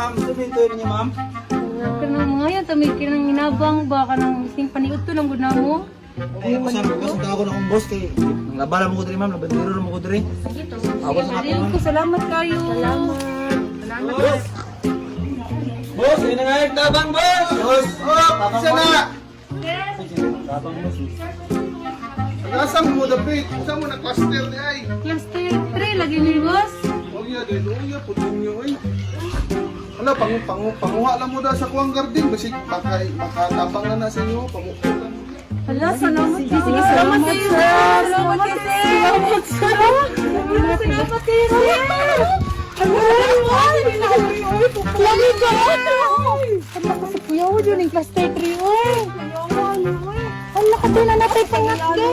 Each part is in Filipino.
ma'am. Sabihin to niya, ma'am. Kanang mga yan, tamigin ng inabang ba? Kanang sing paniud to lang gud na mo. Ay, ako saan ko ako na akong boss kay labala mo ko diri, ma'am. Labandero mo ko diri. Ako sa Sige ko, salamat kayo. Boss! Boss, yun na nga yung tabang, boss! Boss! Oh, isa na! Tabang, boss. Nasaan mo dapat? Saan mo na cluster ni ay? Cluster 3 lagi ni boss. Oh iya, putin nyo ay. Ala, panguha lang mo da sa kuwang garden. Basig, makatabang na sa inyo. Panguha lang. Hala, salamat. Sige, salamat kayo. Salamat kayo. Salamat sir. Salamat kayo. Lagi ka! Ano kasi kuya mo dyan yung cluster 3, oy! Ano ka din na natin pangatga?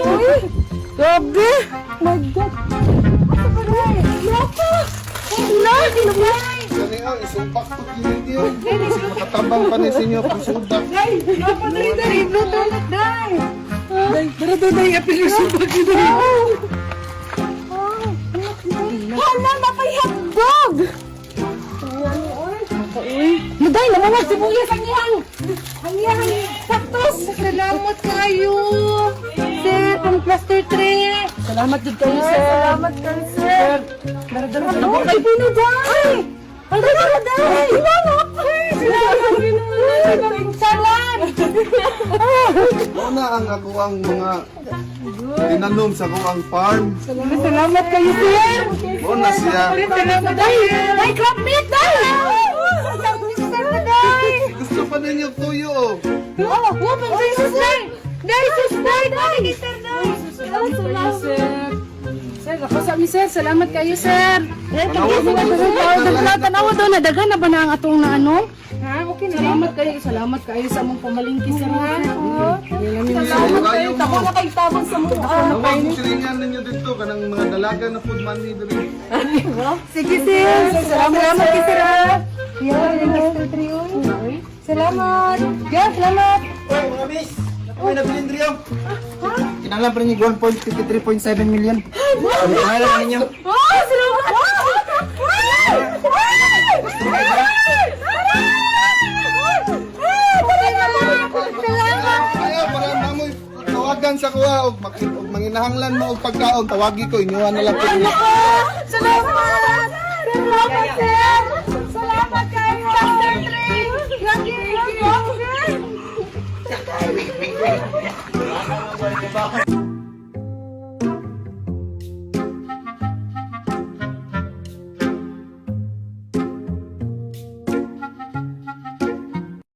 Gabi! My God! Ano ba na eh? Loko! Wala! Dinamay! Gani ang isumpak to kilid yun. Makatabang pa ni sa inyo. Pisudak. Day! Dapat rin na rin! Bluetooth! Day! Dara doon na yung apil yung sumpak yun! Hala! Napayhatdog! Maday, namawag sibuyas ang iyang! Ang iyang kaktus! Salamat kayo! Sir, pang cluster 3! Salamat din kayo, sir! Salamat kayo, sir! Dara-dara sa labang kayo puno, day! Ang dara, day! Salamat! Salam! Una ang ako ang mga tinanom sa kuwang farm. Salamat kayo, sir! Una siya. Salamat, day! Day, crab meat, day! Gusto pa ninyo tuyo. Oh, woman, Jesus, day! Day, sus, day! Day, sir, day! Salamat, sir! Sir, ako sa amin, sir. Salamat kayo, sir. Tanawa doon, nadagan na ba na ang atong na ano? Ha? Okay na. Salamat kayo sa mong pamalingki, sir, ha? Salamat kayo. Tako na kayo tabang sa mong Tawag mo silingan ninyo dito. Kanang mga dalaga na food money dito. Sige, sir. Salamat kayo, sir, ha? Yan, yung Mr. Trio. Salamat. Yan, salamat. Oy, mga miss! Ako may nabilin diri, oh. Kinalang pa rin yung 1.53.7 million. Kaya lang ninyo. Oh, salamat! Kaya para namoy tawagan sa kuha o manginahanglan mo og pagkaon tawagi ko inyuhan na lang ko. Salamat! Salamat, sir!